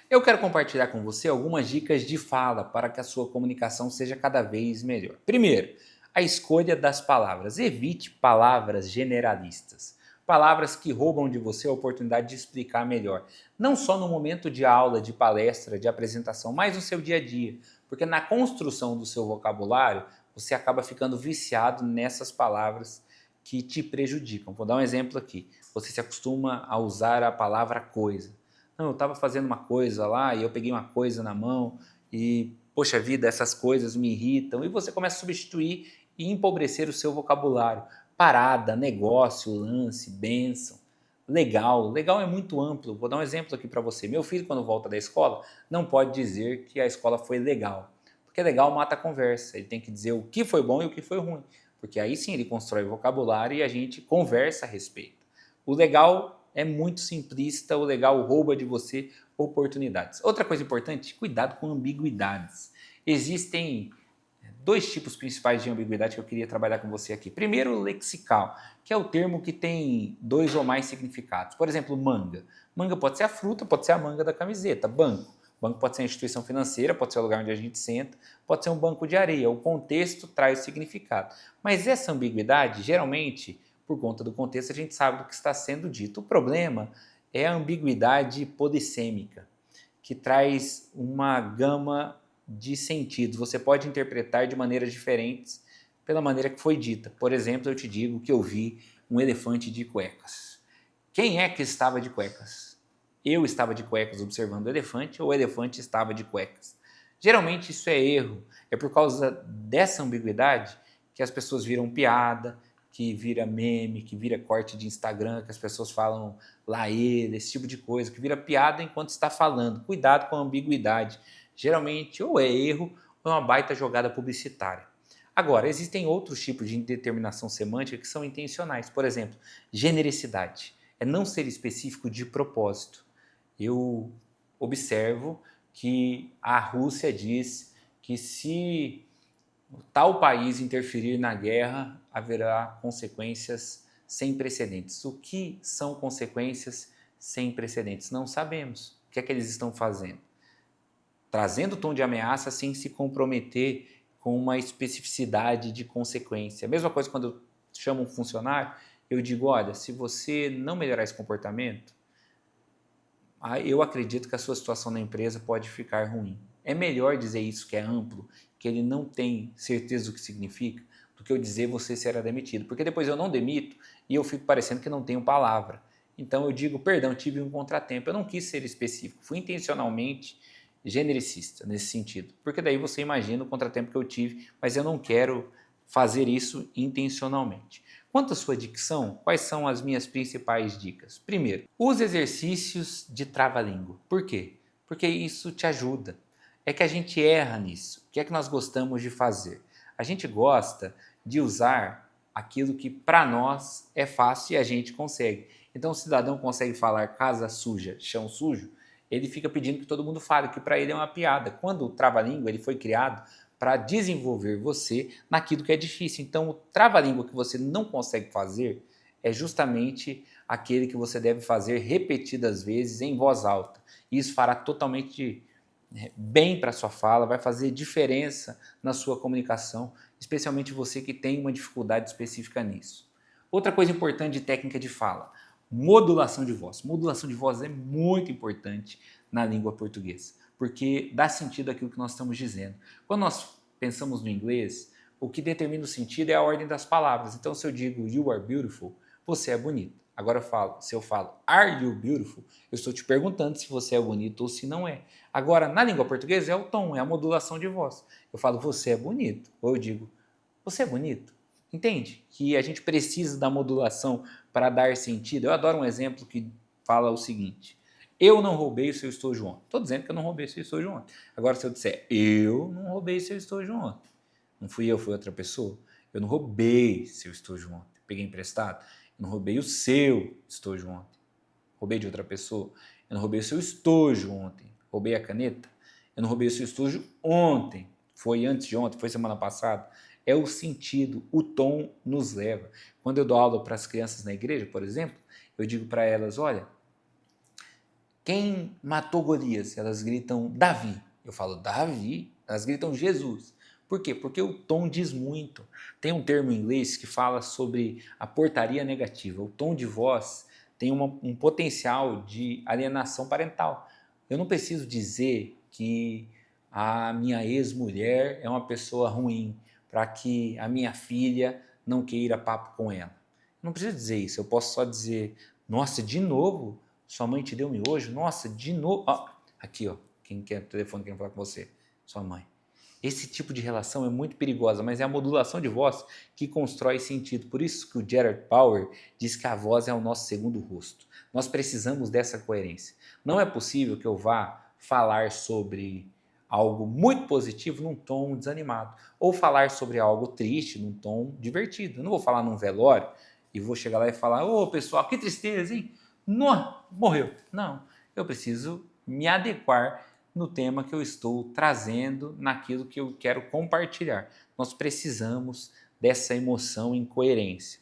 Eu quero compartilhar com você algumas dicas de fala para que a sua comunicação seja cada vez melhor. Primeiro, a escolha das palavras. Evite palavras generalistas. Palavras que roubam de você a oportunidade de explicar melhor. Não só no momento de aula, de palestra, de apresentação, mas no seu dia a dia. Porque na construção do seu vocabulário, você acaba ficando viciado nessas palavras que te prejudicam. Vou dar um exemplo aqui. Você se acostuma a usar a palavra coisa. Não, eu estava fazendo uma coisa lá e eu peguei uma coisa na mão e, poxa vida, essas coisas me irritam. E você começa a substituir e empobrecer o seu vocabulário. Parada, negócio, lance, bênção. Legal. Legal é muito amplo. Vou dar um exemplo aqui para você. Meu filho, quando volta da escola, não pode dizer que a escola foi legal. Porque legal mata a conversa. Ele tem que dizer o que foi bom e o que foi ruim. Porque aí sim ele constrói o vocabulário e a gente conversa a respeito. O legal é muito simplista, o legal rouba de você oportunidades. Outra coisa importante, cuidado com ambiguidades. Existem dois tipos principais de ambiguidade que eu queria trabalhar com você aqui. Primeiro, o lexical, que é o termo que tem dois ou mais significados. Por exemplo, manga. Manga pode ser a fruta, pode ser a manga da camiseta. Banco. Banco pode ser a instituição financeira, pode ser o lugar onde a gente senta, pode ser um banco de areia. O contexto traz o significado. Mas essa ambiguidade, geralmente, por conta do contexto, a gente sabe do que está sendo dito. O problema é a ambiguidade polissêmica, que traz uma gama de sentidos. Você pode interpretar de maneiras diferentes pela maneira que foi dita. Por exemplo, eu te digo que eu vi um elefante de cuecas. Quem é que estava de cuecas? Eu estava de cuecas observando o elefante ou o elefante estava de cuecas? Geralmente isso é erro. É por causa dessa ambiguidade que as pessoas viram piada, que vira meme, que vira corte de Instagram, que as pessoas falam lá ele, esse tipo de coisa, que vira piada enquanto está falando. Cuidado com a ambiguidade. Geralmente ou é erro ou é uma baita jogada publicitária. Agora, existem outros tipos de indeterminação semântica que são intencionais. Por exemplo, genericidade. É não ser específico de propósito. Eu observo que a Rússia diz que se tal país interferir na guerra, haverá consequências sem precedentes. O que são consequências sem precedentes? Não sabemos. O que é que eles estão fazendo? Trazendo tom de ameaça sem se comprometer com uma especificidade de consequência. A mesma coisa quando eu chamo um funcionário, eu digo, olha, se você não melhorar esse comportamento, eu acredito que a sua situação na empresa pode ficar ruim. É melhor dizer isso que é amplo, que ele não tem certeza do que significa, do que eu dizer você será demitido. Porque depois eu não demito e eu fico parecendo que não tenho palavra. Então eu digo, perdão, tive um contratempo. Eu não quis ser específico, fui intencionalmente genericista nesse sentido. Porque daí você imagina o contratempo que eu tive, mas eu não quero fazer isso intencionalmente. Quanto à sua dicção, quais são as minhas principais dicas? Primeiro, use exercícios de trava-língua. Por quê? Porque isso te ajuda. É que a gente erra nisso. O que é que nós gostamos de fazer? A gente gosta de usar aquilo que para nós é fácil e a gente consegue. Então, o cidadão consegue falar casa suja, chão sujo, ele fica pedindo que todo mundo fale, que para ele é uma piada. Quando o trava-língua ele foi criado para desenvolver você naquilo que é difícil. Então, o trava-língua que você não consegue fazer é justamente aquele que você deve fazer repetidas vezes em voz alta. Isso fará totalmente bem para a sua fala, vai fazer diferença na sua comunicação, especialmente você que tem uma dificuldade específica nisso. Outra coisa importante de técnica de fala, modulação de voz. Modulação de voz é muito importante na língua portuguesa, porque dá sentido àquilo que nós estamos dizendo. Quando nós pensamos no inglês, o que determina o sentido é a ordem das palavras. Então, se eu digo you are beautiful, você é bonito. Agora, se eu falo are you beautiful, eu estou te perguntando se você é bonito ou se não é. Agora, na língua portuguesa é o tom, é a modulação de voz. Eu falo você é bonito, ou eu digo você é bonito. Entende? Que a gente precisa da modulação para dar sentido. Eu adoro um exemplo que fala o seguinte: eu não roubei o seu estojo ontem. Estou dizendo que eu não roubei o seu estojo ontem. Agora, se eu disser eu não roubei o seu estojo ontem, não fui eu, foi outra pessoa. Eu não roubei seu estojo ontem. Peguei emprestado. Eu não roubei o seu estojo ontem. Roubei de outra pessoa. Eu não roubei o seu estojo ontem. Roubei a caneta. Eu não roubei o seu estojo ontem. Foi antes de ontem, foi semana passada. É o sentido, o tom nos leva. Quando eu dou aula para as crianças na igreja, por exemplo, eu digo para elas, olha, Quem matou Golias? Elas gritam Davi. Eu falo Davi. Elas gritam Jesus. Por quê? Porque o tom diz muito. Tem um termo em inglês que fala sobre a portaria negativa. O tom de voz tem um potencial de alienação parental. Eu não preciso dizer que a minha ex-mulher é uma pessoa ruim para que a minha filha não queira papo com ela. Não preciso dizer isso. Eu posso só dizer, nossa, de novo? Sua mãe te deu miojo? Nossa, de novo. Ó, aqui, ó. Quem quer o telefone querendo falar com você? Sua mãe. Esse tipo de relação é muito perigosa, mas é a modulação de voz que constrói sentido. Por isso que o Gerard Power diz que a voz é o nosso segundo rosto. Nós precisamos dessa coerência. Não é possível que eu vá falar sobre algo muito positivo num tom desanimado, ou falar sobre algo triste num tom divertido. Eu não vou falar num velório e vou chegar lá e falar: ô pessoal, que tristeza, hein? Não, morreu. Não, eu preciso me adequar no tema que eu estou trazendo, naquilo que eu quero compartilhar. Nós precisamos dessa emoção em coerência.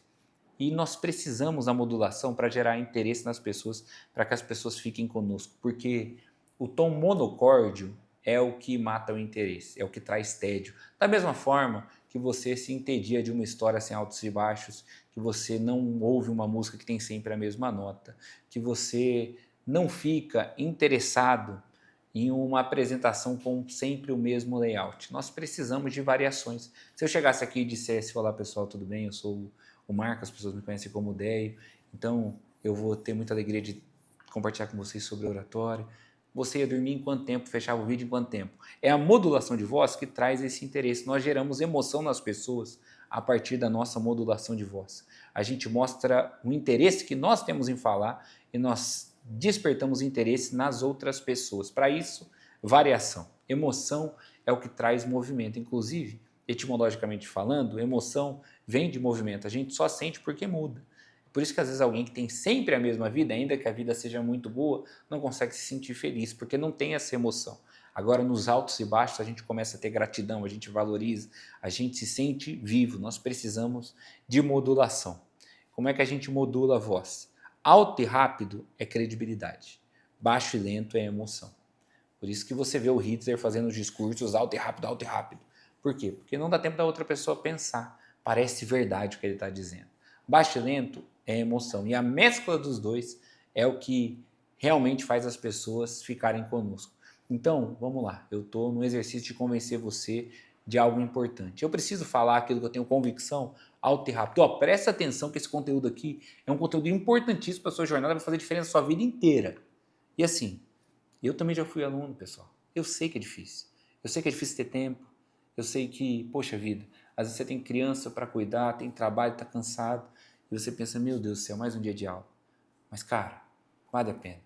E nós precisamos da modulação para gerar interesse nas pessoas, para que as pessoas fiquem conosco, porque o tom monocórdio é o que mata o interesse, é o que traz tédio. Da mesma forma que você se entedia de uma história sem altos e baixos, que você não ouve uma música que tem sempre a mesma nota, que você não fica interessado em uma apresentação com sempre o mesmo layout. Nós precisamos de variações. Se eu chegasse aqui e dissesse: olá pessoal, tudo bem? Eu sou o Marco, as pessoas me conhecem como Deio, então eu vou ter muita alegria de compartilhar com vocês sobre oratório. Você ia dormir em quanto tempo? Fechava o vídeo em quanto tempo? É a modulação de voz que traz esse interesse. Nós geramos emoção nas pessoas a partir da nossa modulação de voz. A gente mostra o interesse que nós temos em falar e nós despertamos interesse nas outras pessoas. Para isso, variação. Emoção é o que traz movimento. Inclusive, etimologicamente falando, emoção vem de movimento. A gente só sente porque muda. Por isso que às vezes alguém que tem sempre a mesma vida, ainda que a vida seja muito boa, não consegue se sentir feliz, porque não tem essa emoção. Agora, nos altos e baixos, a gente começa a ter gratidão, a gente valoriza, a gente se sente vivo. Nós precisamos de modulação. Como é que a gente modula a voz? Alto e rápido é credibilidade. Baixo e lento é emoção. Por isso que você vê o Hitler fazendo os discursos alto e rápido, alto e rápido. Por quê? Porque não dá tempo da outra pessoa pensar. Parece verdade o que ele está dizendo. Baixo e lento é emoção. E a mescla dos dois é o que realmente faz as pessoas ficarem conosco. Então, vamos lá. Eu estou no exercício de convencer você de algo importante. Eu preciso falar aquilo que eu tenho convicção alto e rápido. Ó, presta atenção que esse conteúdo aqui é um conteúdo importantíssimo para a sua jornada, vai fazer diferença na sua vida inteira. E assim, eu também já fui aluno, pessoal. Eu sei que é difícil. Eu sei que é difícil ter tempo. Eu sei que, poxa vida, às vezes você tem criança para cuidar, tem trabalho, está cansado. E você pensa: meu Deus do céu, mais um dia de aula. Mas, cara, vale a pena.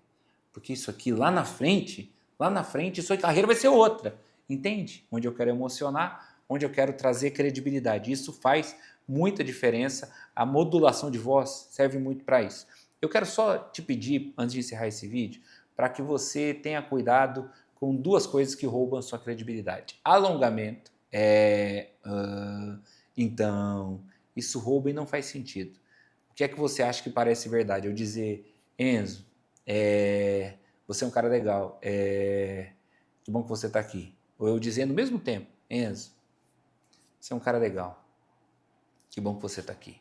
Porque isso aqui, lá na frente, sua carreira vai ser outra. Entende? Onde eu quero emocionar, onde eu quero trazer credibilidade. Isso faz muita diferença. A modulação de voz serve muito para isso. Eu quero só te pedir, antes de encerrar esse vídeo, para que você tenha cuidado com duas coisas que roubam a sua credibilidade. Alongamento. Então, isso rouba e não faz sentido. O que é que você acha que parece verdade? Eu dizer: Enzo, você é um cara legal, que bom que você está aqui. Ou eu dizer no mesmo tempo: Enzo, você é um cara legal, que bom que você está aqui.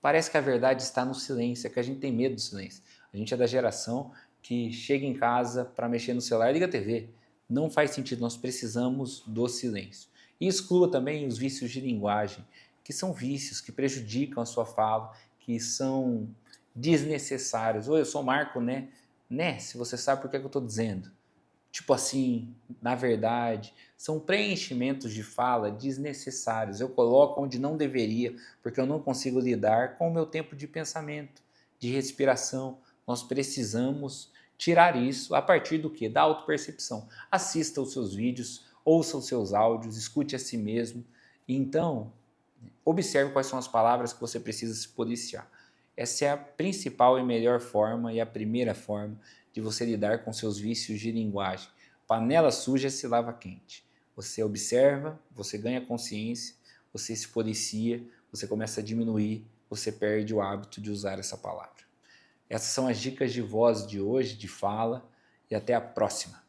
Parece que a verdade está no silêncio, é que a gente tem medo do silêncio. A gente é da geração que chega em casa para mexer no celular e liga a TV. Não faz sentido, nós precisamos do silêncio. E exclua também os vícios de linguagem, que são vícios que prejudicam a sua fala, que são desnecessários. Oi, eu sou o Marco, né? Né? Se você sabe por que eu estou dizendo. Tipo assim, na verdade, são preenchimentos de fala desnecessários. Eu coloco onde não deveria, porque eu não consigo lidar com o meu tempo de pensamento, de respiração. Nós precisamos tirar isso a partir do quê? Da autopercepção. Assista os seus vídeos, ouça os seus áudios, escute a si mesmo. E então, observe quais são as palavras que você precisa se policiar. Essa é a principal e melhor forma e a primeira forma de você lidar com seus vícios de linguagem. Panela suja se lava quente. Você observa, você ganha consciência, você se policia, você começa a diminuir, você perde o hábito de usar essa palavra. Essas são as dicas de voz de hoje, de fala, e até a próxima.